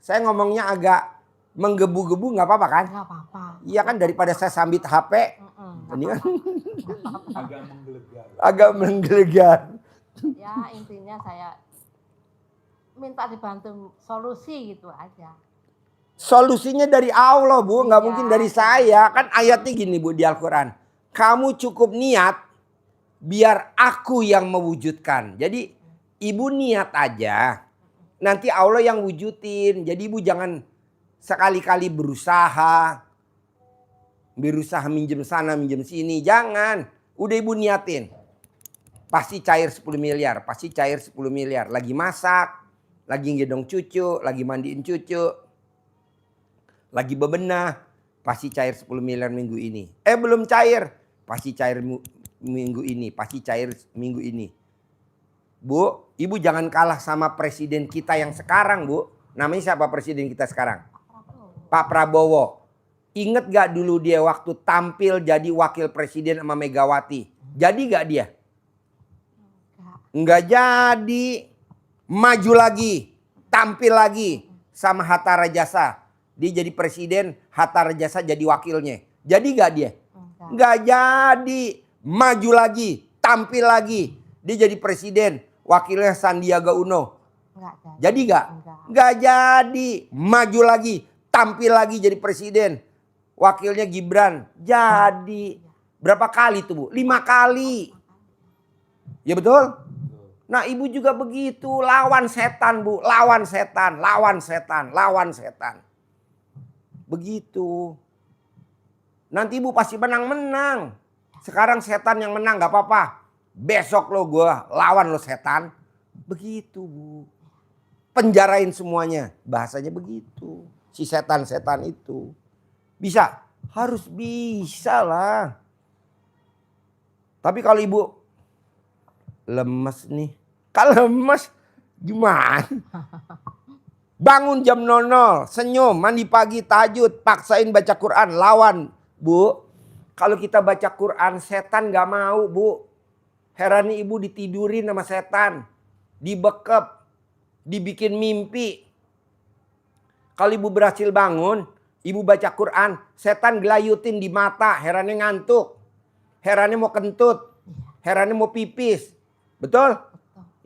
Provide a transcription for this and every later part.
Saya ngomongnya agak menggebu-gebu nggak apa-apa kan? Nggak apa-apa. Iya kan, daripada saya sambit HP. Ini kan agak menggelegar. agak menggelegar. Ya intinya saya minta dibantu solusi gitu aja. Solusinya dari Allah, Bu, nggak Iya. mungkin dari saya. Kan ayatnya gini, Bu, di Al-Quran. Kamu cukup niat, biar aku yang mewujudkan. Jadi ibu niat aja, nanti Allah yang wujudin. Jadi ibu jangan sekali-kali berusaha minjem sana, minjem sini. Jangan. Udah ibu niatin. Pasti cair 10 miliar. Pasti cair 10 miliar. Lagi masak. Lagi gendong cucu. Lagi mandiin cucu. Lagi bebenah. Pasti cair 10 miliar minggu ini. Belum cair. Pasti cair minggu ini. Pasti cair minggu ini. Bu, ibu jangan kalah sama presiden kita yang sekarang, Bu. Namanya siapa presiden kita sekarang? Pak Prabowo. Ingat gak dulu dia waktu tampil jadi wakil presiden sama Megawati? Jadi gak dia? Enggak jadi. Maju lagi. Tampil lagi sama Hatta Rajasa. Dia jadi presiden, Hatta Rajasa jadi wakilnya. Jadi gak dia? Enggak jadi. Maju lagi. Tampil lagi. Dia jadi presiden. Wakilnya Sandiaga Uno. Jadi gak? Enggak jadi. Maju lagi. Tampil lagi jadi presiden. Wakilnya Gibran. Jadi. Berapa kali tuh, Bu? 5 kali. Ya betul? Nah ibu juga begitu. Lawan setan, Bu. Lawan setan. Lawan setan. Lawan setan. Begitu. Nanti ibu pasti menang-menang. Sekarang setan yang menang gak apa-apa. Besok lo gue lawan lo setan. Begitu, Bu. Penjarain semuanya. Bahasanya begitu. Si setan-setan itu. Bisa? Harus bisa lah. Tapi kalau ibu lemes nih. Kalau lemes gimana? Bangun jam 00. Senyum. Mandi pagi tahajud. Paksain baca Quran. Lawan, Bu. Kalau kita baca Quran setan gak mau, Bu. Heran nih ibu ditidurin sama setan. Dibekep. Dibikin mimpi. Kalau ibu berhasil bangun. Ibu baca Quran. Setan gelayutin di mata. Herannya ngantuk. Herannya mau kentut. Herannya mau pipis. Betul?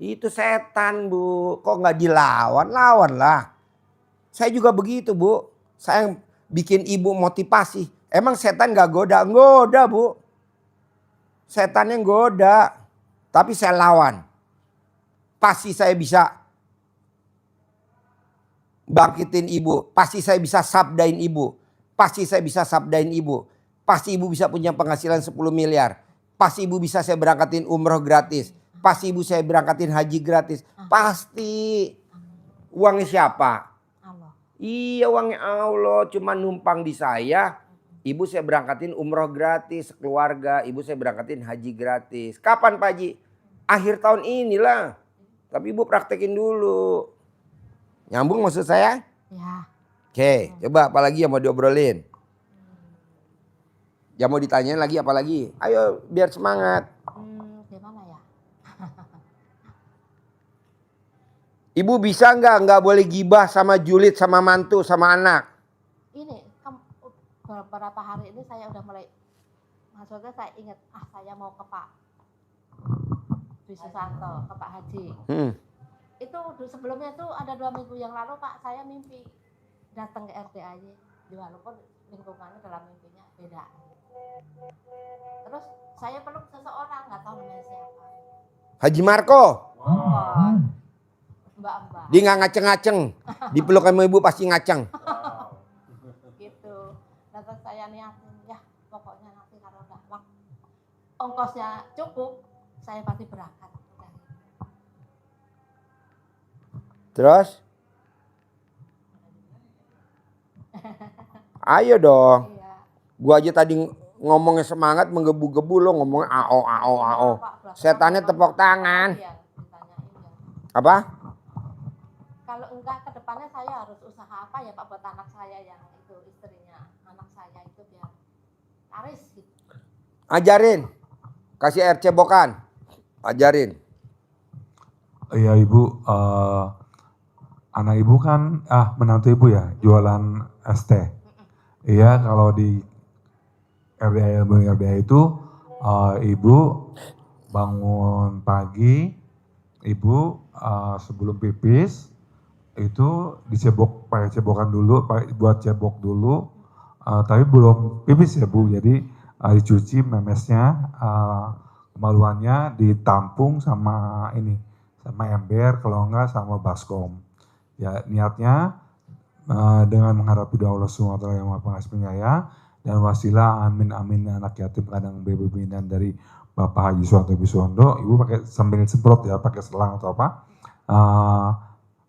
Itu setan, Bu. Kok gak dilawan? Lawan lah. Saya juga begitu, Bu. Saya bikin ibu motivasi. Emang setan gak goda? Goda, Bu. Setannya goda. Tapi saya lawan. Pasti saya bisa bangkitin ibu. Pasti saya bisa sabdain ibu. Pasti saya bisa sabdain ibu. Pasti ibu bisa punya penghasilan 10 miliar. Pasti ibu bisa saya berangkatin umroh gratis. Pasti ibu saya berangkatin haji gratis. Pasti. Uangnya siapa? Allah. Iya, uangnya Allah. Cuma numpang di saya. Ibu saya berangkatin umroh gratis keluarga. Ibu saya berangkatin haji gratis. Kapan Pak Haji? Akhir tahun inilah. Tapi ibu praktekin dulu. Nyambung maksud saya? Ya. Oke, coba apa lagi yang mau diobrolin? Yang mau ditanyain lagi apa lagi? Ayo biar semangat. Gimana ya? Ibu bisa nggak boleh gibah sama julid sama mantu sama anak? Ini beberapa hari ini saya udah mulai, maksudnya saya ingat, saya mau ke Pak Dwi Susanto, ke Pak Haji. Itu sebelumnya tuh ada 2 minggu yang lalu Pak, saya mimpi datang ke RDAY. Walaupun lingkungannya dalam mimpinya beda. Terus saya peluk seseorang, nggak tahu namanya siapa. Haji Marco. Oh, Mbak. Dia nggak ngaceng-ngaceng. Dipeluk sama ibu pasti ngaceng. Gitu. Dan terus saya niatin, ya pokoknya nanti kalau udah ongkosnya cukup, saya pasti berangkat. Terus? Ayo dong. Iya. Gua aja tadi ngomongnya semangat menggebu-gebu, lo ngomongnya ao. Setannya tepuk tangan. Apa? Kalau enggak ke depannya saya harus usaha apa ya Pak buat anak saya yang itu istrinya, anak saya itu biar laris gitu. Ajarin. Kasih air cebokan. Ajarin. Iya Ibu, anak ibu kan, menantu ibu ya, jualan es teh. Iya, kalau di RDA itu, ibu bangun pagi, ibu sebelum pipis, itu dicebok, pakai cebokan dulu, buat cebok dulu, tapi belum pipis ya Bu, jadi dicuci memesnya, kemaluannya ditampung sama ini, sama ember, kalau enggak sama baskom. Ya niatnya dengan mengharap doa Allah SWT yang Maha Pengasih Penyayang dan wasilah amin amin anak yatim kadang BBB dan dari Bapak Haji Suwanto Bisondo, ibu pakai sambil semprot ya, pakai selang atau apa.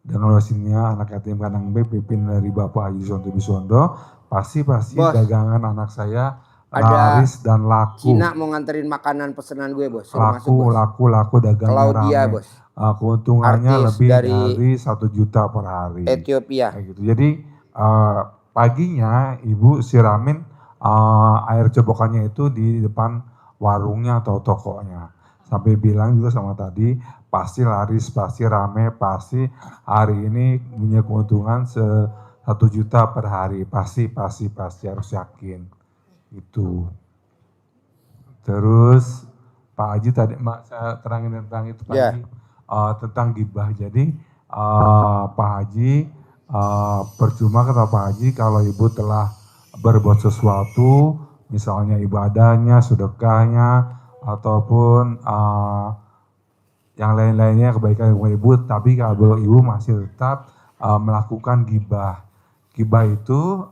Dengan wasilnya anak yatim kadang pimpin dari Bapak Haji Suwanto Bisondo, pasti Bos, dagangan anak saya ada laris dan laku. Cina mau nganterin makanan pesanan gue bos. Suruh masuk, Laku dagangnya Claudia rame. bos. Keuntungannya Artis lebih dari dari 1 juta per hari. Ethiopia. Kayak gitu. Jadi paginya ibu siramin air cebokannya itu di depan warungnya atau tokonya. Sampai bilang juga sama tadi, pasti laris, pasti rame, pasti hari ini punya keuntungan 1 juta per hari. Pasti harus yakin. Itu. Terus Pak Haji tadi saya terangin tentang itu tadi, tentang gibah. Jadi Pak Haji, percuma kata Pak Haji kalau ibu telah berbuat sesuatu, misalnya ibadahnya, sedekahnya, ataupun yang lain-lainnya kebaikan ibu, tapi kalau ibu masih tetap melakukan gibah. Gibah itu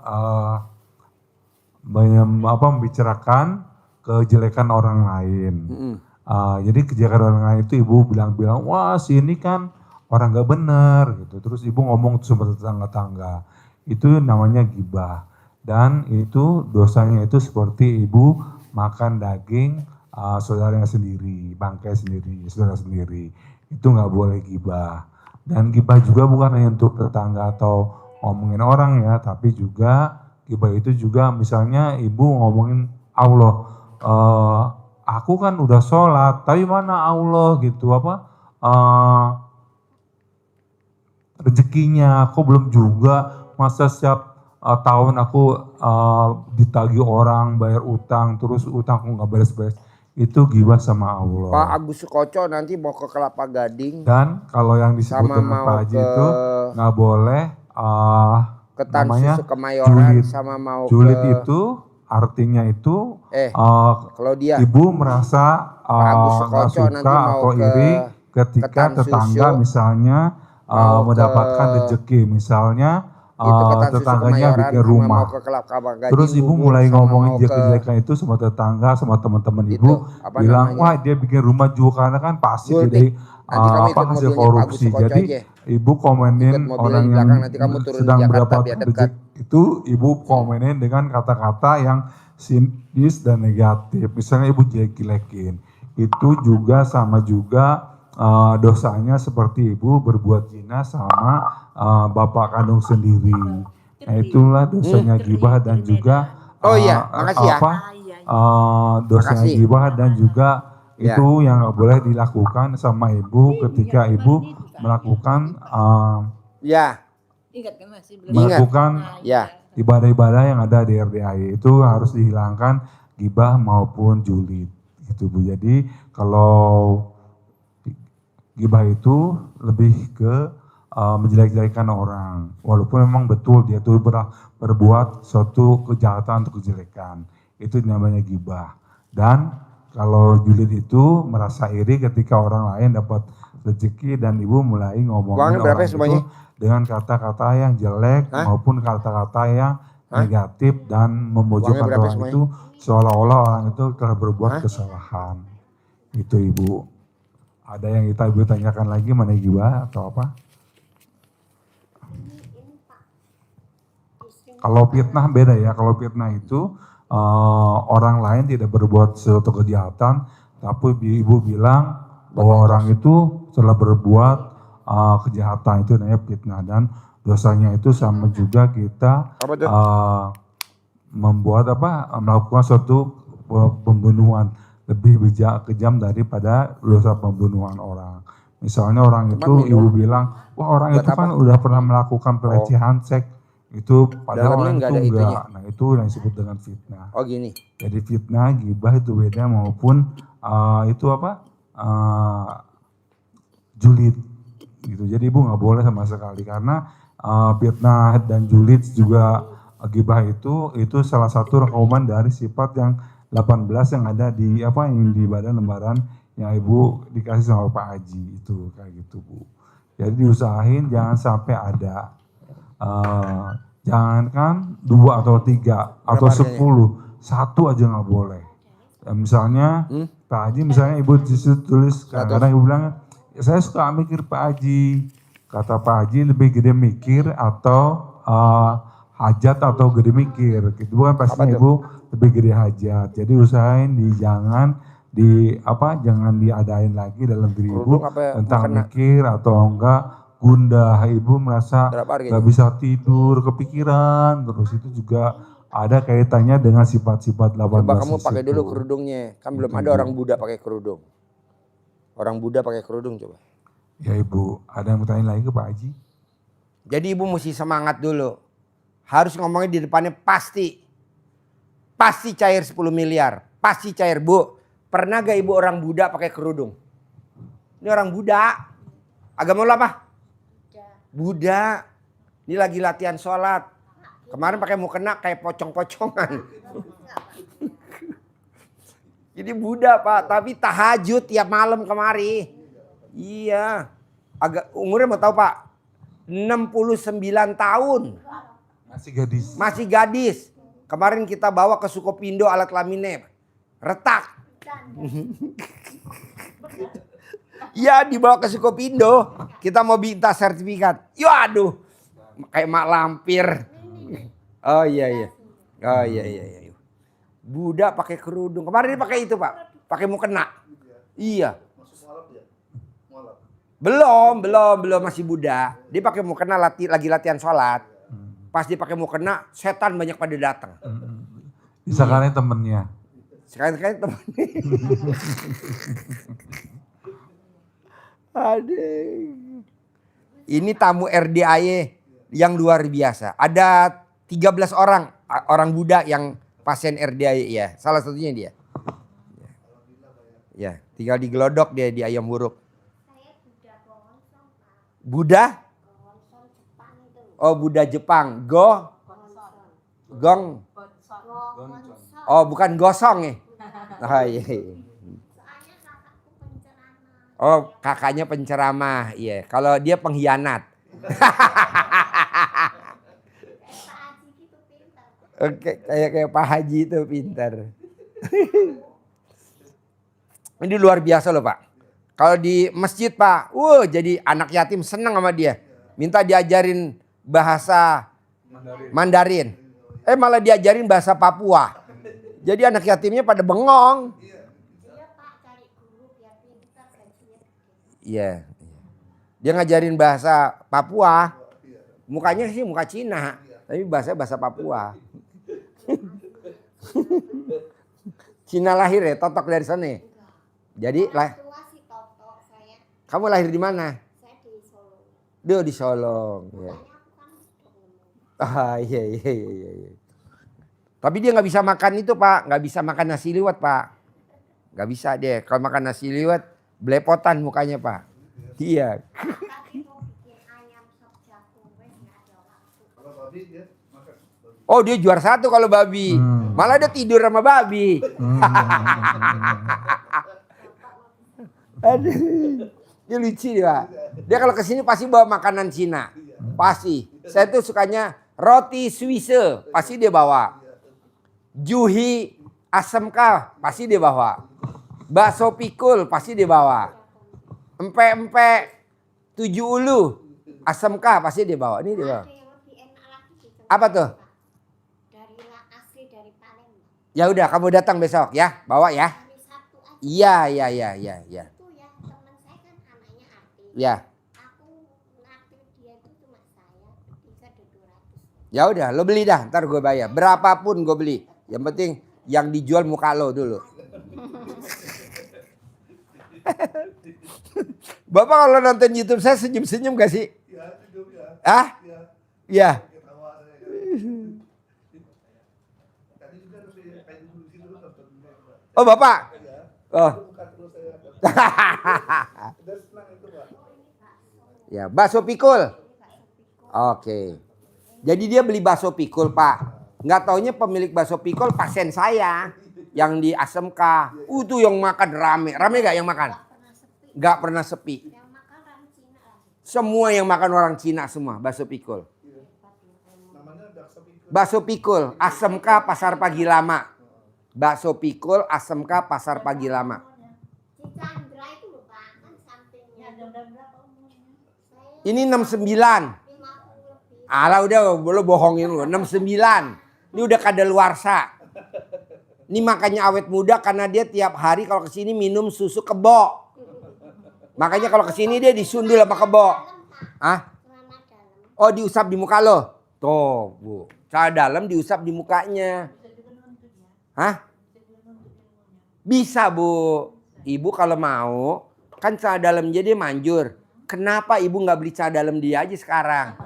membicarakan kejelekan orang lain. Jadi kejelekan orang lain itu ibu bilang, wah si ini kan orang gak bener gitu. Terus ibu ngomong sama tetangga-tangga. Itu namanya gibah. Dan itu dosanya itu seperti ibu makan daging saudaranya sendiri, bangkai sendiri, saudara sendiri. Itu gak boleh gibah. Dan gibah juga bukan hanya untuk tetangga atau ngomongin orang ya, tapi juga gibah itu juga misalnya ibu ngomongin Allah, aku kan udah sholat, tapi mana Allah gitu, rezekinya aku belum juga, masa setiap tahun aku ditagih orang bayar utang, terus utang aku nggak beres-beres, itu gibah sama Allah. Pak Agus Sukoco nanti mau ke Kelapa Gading. Dan kalau yang disebut dengan Pak Haji itu nggak boleh ke Tan namanya Susu Kemayoran, julid. sama mau Julid ke itu artinya itu Claudia. ibu merasa nggak suka atau iri ketika Tan tetangga Susu, misalnya mendapatkan rezeki, misalnya tetangganya bikin rumah. Terus ibu mulai ngomongin dia kejelekan itu sama tetangga, sama teman-teman ibu, bilang wah dia bikin rumah juga karena kan pasti jadi hasil korupsi. Jadi ibu komenin orang yang sedang mendapat rezeki itu, ibu komenin dengan kata-kata yang sinis dan negatif. Misalnya ibu jelek-jelekin, itu juga sama juga dosanya seperti ibu berbuat zina sama bapak kandung sendiri. Nah itulah dosanya gibah dan juga dosanya gibah dan juga itu yang nggak boleh dilakukan sama ibu ketika ibu melakukan ibadah-ibadah yang ada di RDAI, itu harus dihilangkan gibah maupun julid. Itu Bu. Jadi kalau gibah itu lebih ke menjelek-jelekan orang, walaupun memang betul dia tuh berbuat suatu kejahatan atau kejelekan, itu namanya gibah. Dan kalau julid itu merasa iri ketika orang lain dapat rezeki dan ibu mulai ngomongin orang itu dengan kata-kata yang jelek maupun kata-kata yang negatif dan memojokkan orang itu, seolah-olah orang itu telah berbuat kesalahan. Itu ibu. Ada yang ibu tanyakan lagi mana gibah atau apa? Kalau fitnah beda ya. Kalau fitnah itu orang lain tidak berbuat suatu kejahatan, tapi ibu bilang bahwa orang itu telah berbuat kejahatan, itu namanya fitnah. Dan dosanya itu sama juga kita melakukan suatu pembunuhan, lebih kejam daripada dosa pembunuhan orang. Misalnya orang Tempat itu minum. ibu bilang, wah orang Buat itu kan apa? udah pernah melakukan pelecehan seks. Itu padahal Dalamnya orang nggak itu ada enggak. itunya. Nah itu yang disebut dengan fitnah. Oh gini. Jadi fitnah, gibah itu beda maupun itu apa? Julid gitu. Jadi ibu nggak boleh sama sekali karena fitnah dan julid juga gibah itu salah satu rangkuman dari sifat yang 18 yang ada di apa yang di badan lembaran yang ibu dikasih sama Pak Haji itu kayak gitu Bu. Jadi diusahain jangan sampai ada jangankan 2 atau 3 atau harganya? 10, 1 aja nggak boleh. Ya, misalnya Pak Haji misalnya ibu disitu tulis kadang-kadang ibu bilang saya suka mikir Pak Haji. Kata Pak Haji lebih gede mikir atau hajat atau gede mikir. Gitu kan pastinya ibu lebih gede hajat. Jadi usahain jangan diadain lagi dalam diri ibu tentang mikir atau enggak gundah. Ibu merasa nggak bisa tidur, kepikiran terus itu juga ada kaitannya dengan sifat-sifat 18 Coba kamu pakai itu. dulu kerudungnya. Kan belum ada orang Buddha pakai kerudung. Orang Buddha pakai kerudung coba. Ya Ibu, ada yang bertanya lagi ke Pak Haji? Jadi ibu mesti semangat dulu. Harus ngomongnya di depannya pasti. Pasti cair 10 miliar. Pasti cair Bu. Pernah gak ibu orang Buddha pakai kerudung? Ini orang Buddha. Agama lo apa? Buddha. Ini lagi latihan sholat. Kemarin pakai mukena kayak pocong-pocongan. Jadi Buddha Pak. Tapi tahajud tiap malam kemari. Iya. Umurnya mau tahu Pak? 69 tahun. Masih gadis. Masih gadis. Kemarin kita bawa ke Sukopindo alat kelaminnya. Retak. Ya dibawa ke Sukopindo. Kita mau minta sertifikat. Ya aduh. Kayak mak lampir. Oh iya. Oh iya. Buddha pakai kerudung. Kemarin dia pakai itu Pak. Pakai mukena. Iya. Belum masih Buddha. Dia pakai mukena lagi latihan sholat. Pas dia pakai mukena, setan banyak pada datang. Sekarang temennya. Sekali-sekali temennya. Aduh. Ini tamu RDAY yang luar biasa. Ada 13 orang Buddha yang pasien RDAY ya. Salah satunya dia. Ya, tinggal digelodok dia di Ayam Buruk. Buddha? Oh, Buddha Jepang. Gong. Oh, bukan gosong ya. Oh, iya. Oh, kakaknya penceramah. Iya, kalau dia pengkhianat. Oke, kayak Pak Haji itu pintar. Ini luar biasa loh Pak. Kalau di masjid Pak, jadi anak yatim senang sama dia. Minta diajarin bahasa Mandarin. Malah diajarin bahasa Papua. Jadi anak yatimnya pada bengong. Iya. Dia ngajarin bahasa Papua. Mukanya sih muka Cina. Tapi bahasa Papua. Cina lahir ya, totok dari sana. Jadi kamu lahir di mana? Saya di Solo. Dia di Solo. Ya. Ah iya. Tapi dia nggak bisa makan itu Pak, nggak bisa makan nasi liwet Pak, nggak bisa dia. Kalau makan nasi liwet belepotan mukanya Pak. Iya. Oh dia juara 1 kalau babi, malah dia tidur sama babi. Aduh. Dia lucu dia. Dia kalau kesini pasti bawa makanan Cina. Pasti. Saya tuh sukanya roti Swiss. Pasti dia bawa. Juhi asam kah. Pasti dia bawa. Bakso pikul. Pasti dia bawa. Empek-empek 7 ulu. Asam kah. Pasti dia bawa. Ini dia bawa. Apa tuh? Asli dari Palembang. Ya udah kamu datang besok ya. Bawa ya. Iya. Ya. Aku naktir dia itu cuma saya, bisa 200. Ya udah, lo beli dah, ntar gue bayar. Berapapun gue beli. Yang penting yang dijual muka lo dulu. Bapak kalau nonton YouTube saya senyum-senyum gak sih? Ya, senyum ya. Ah? Ya, Iya. ketawa saya. Tadi juga harus saya pengen dulu sini dulu nonton. Oh Bapak? Ya. Oh. Buka terus saya. Udah senang itu, Pak. Ya, bakso pikul. Oke. Jadi dia beli bakso pikul, Pak. Nggak taunya pemilik bakso pikul pasien saya yang di ASMK. Tuh yang makan rame. Rame gak yang makan? Nggak pernah sepi. Yang makan orang Cina lagi. Semua yang makan orang Cina semua bakso pikul. Namanya bakso pikul. Bakso pikul, ASMK Pasar Pagi Lama. Bakso pikul, ASMK Pasar Pagi Lama. Di Chandra itu loh Pak, kan sampingnya. Jam berapa umurnya? Saya Ini 69. 50 lebih. Alah udah lo bohongin lu. 69. Ini udah kadaluarsa. Ini makanya awet muda karena dia tiap hari kalau kesini minum susu kebo. Makanya kalau kesini dia disundul sama kebo. Ah? Celana dalam. Oh diusap di muka lo. Tuh bu. Celana dalam diusap di mukanya. Hah? Bisa bu. Ibu kalau mau. Kan celana dalam jadi manjur. Kenapa ibu nggak beli celana dalam dia aja sekarang?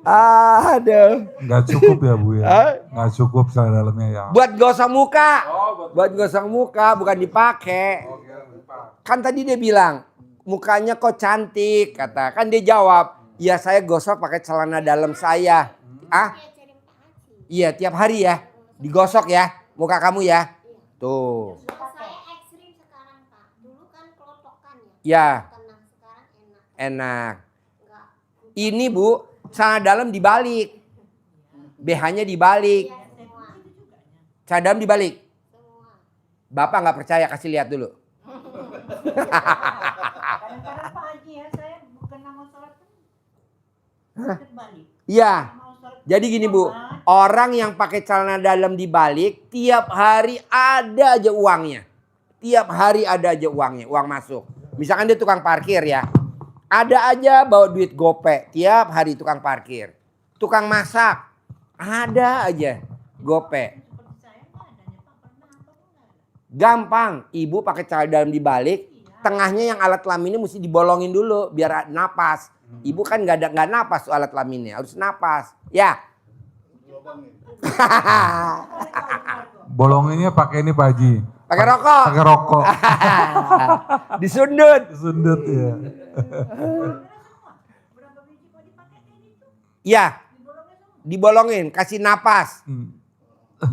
Aduh. Nggak cukup ya Bu ya? Hah? Nggak cukup saya dalamnya ya. Buat gosok muka. Buat gosok muka bukan dipakai. Kan tadi dia bilang mukanya kok cantik kata. Kan dia jawab, "Ya saya gosok pakai celana dalam saya." Ah? Diajarin Pak Haji. Iya tiap hari ya. Digosok ya muka kamu ya. Tuh. Kalau saya ekstrim sekarang Pak. Dulu kan kelotokan ya. Ya Tenang, sekarang enak. enak. Enggak. Ini bu celana dalam dibalik. BH-nya dibalik. Iya semua. Celana dalam dibalik. Semua. Bapak nggak percaya kasih lihat dulu. Kadang-kadang Pak Haji ya, saya bukan mau sholat kan terbalik. Iya. Mau sholat Jadi gini bu, orang yang pakai celana dalam dibalik tiap hari ada aja uangnya. Tiap hari ada aja uangnya, uang masuk. Misalkan dia tukang parkir ya. Ada aja bawa duit gope tiap hari tukang parkir. Tukang masak, ada aja gope. seperti saya nggak adanya Pak, pernah apa pun nggak ada. Gampang, ibu pakai celana dalam dibalik, tengahnya yang alat kelaminnya mesti dibolongin dulu biar napas. Ibu kan nggak napas tuh alat kelaminnya, harus napas. Ya. Bolonginnya pakai ini Pak Haji. Pakai rokok. Pakai rokok. Disundut. Sundut ya. Berapa biji kok dipakai kayak gitu? Ya, Dibolongin semua. dibolongin, kasih napas.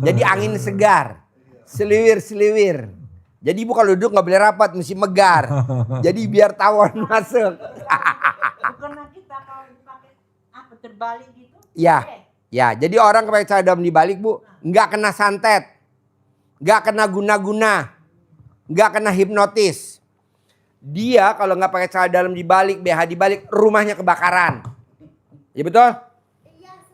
Jadi angin segar. Seliwir-seliwir. Jadi ibu kalau duduk nggak boleh rapat, mesti megar. Jadi biar tawon masuk. Bukannya kita kalau dipakai apa terbalik gitu? Ya, ya. Jadi orang pakai celana dalam dibalik bu, nggak kena santet, nggak kena guna-guna, nggak kena hipnotis. Dia kalau nggak pakai celana dalam dibalik, BH dibalik, rumahnya kebakaran. Ya betul?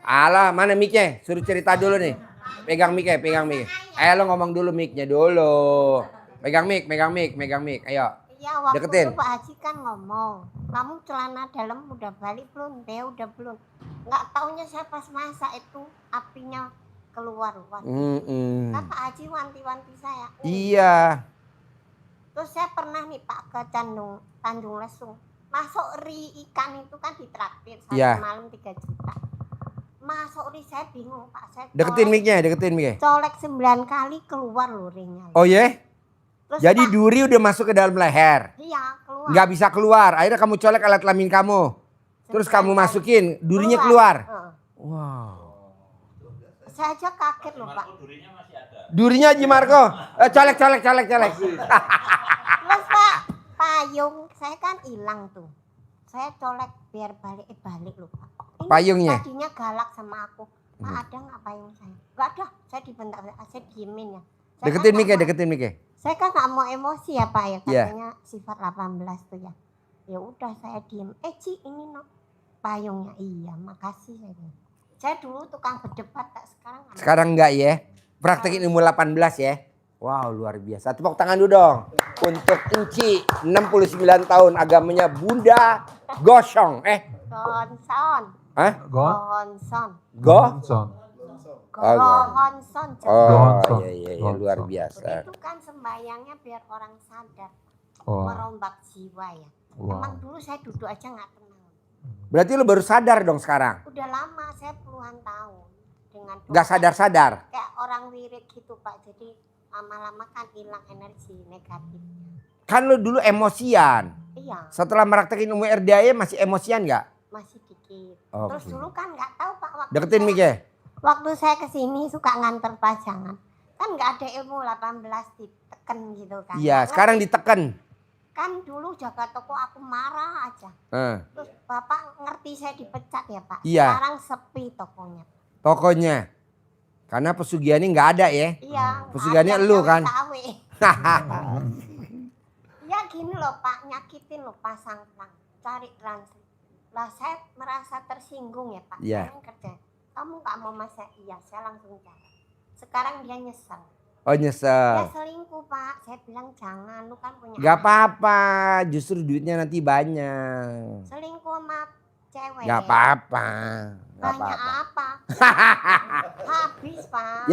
Alah, mana mic-nya? Suruh cerita dulu nih. Pegang mic-nya, pegang mic. Ayo lo ngomong dulu mic-nya dulu. Pegang mic, megang mic, megang mic. Ayo. Iya waktu Deketin. itu Pak Haji kan ngomong, kamu celana dalam udah balik belum? Dia udah belum. Nggak taunya saya pas masak itu apinya keluar. Kan Pak Haji wanti-wanti saya. Iya. Terus saya pernah nih Pak ke Tanjung Lesung. Masuk ri ikan itu kan ditraktir satu Iya. malam 3 juta. Masuk ri saya bingung Pak. Saya Deketin colek- mic-nya, deketin mic-nya. colek 9 kali keluar loh ringnya. Oh ye? Terus Jadi Pak, duri udah masuk ke dalam leher. iya keluar. Nggak bisa keluar. Akhirnya kamu colek alat kelamin kamu. Terus 9 kamu kali. masukin, durinya keluar. Heeh. Wow. Saya aja kaget loh Pak. Durinya Haji Marco. Colek. Terus Pak, payung saya kan hilang tuh. Saya colek biar balik loh Pak. Ini Payungnya? tadinya galak sama aku. Pak ada nggak payung saya? Nggak ada. Saya dibentak, saya diemin ya. Saya Deketin kan nggak mic-nya, mau- deketin mic-nya. Saya kan nggak mau emosi ya Pak ya. Iya. Katanya sifat 18 tuh ya. Ya udah saya diem. Ci ini no payungnya. Iya makasih saya bilang. Saya dulu tukang berdebat tak sekarang. nggak mau. Sekarang enggak ya. Praktekin ilmu 18 ya. Wow luar biasa. Tepuk tangan dulu dong. Untuk Enci 69 tahun agamanya Buddha Gosong. Gonson. Hah? Gonson. Gonson. Gonson. Oh Gosong. iya luar biasa. Itu kan sembayangnya biar orang sadar. Wah. merombak jiwa ya. Wow. Emang dulu saya duduk aja nggak tenang. Berarti lu baru sadar dong sekarang? Udah lama, saya puluhan tahun. Dengan Gak sadar-sadar? kayak orang wirid gitu Pak. Jadi lama-lama kan hilang energi negatifnya. Kan lu dulu emosian. Iya, Setelah meraktekin ilmu RDAY masih emosian gak? masih dikit. Oke. Terus dulu kan nggak tahu Pak Deketin Mike. waktu saya kesini suka nganter pajangan. Kan nggak ada ilmu 18 diteken gitu kan. Iya, Nggak sekarang ngerti. diteken. Kan dulu jaga toko aku marah aja. Terus Bapak ngerti saya dipecat ya Pak? Iya. Sekarang sepi tokonya. Tokonya. Karena pesugihannya nggak ada ya. Iya. Pesugihannya ada elu kan? cawe-cawe. Ya gini loh Pak, nyakitin loh pasang plang. Cari translate. Lah saya merasa tersinggung ya Pak. Iya. Saya kerja. Kamu nggak mau masak? Iya, saya langsung cari. Sekarang dia nyesel. Oh Dia nyesel. selingkuh Pak. Saya bilang jangan, lu kan punya Gak anak. apa-apa. Justru duitnya nanti banyak. Selingkuh sama cewek. Gak apa-apa. Gak Banyak apa-apa. apa? Habis Pak.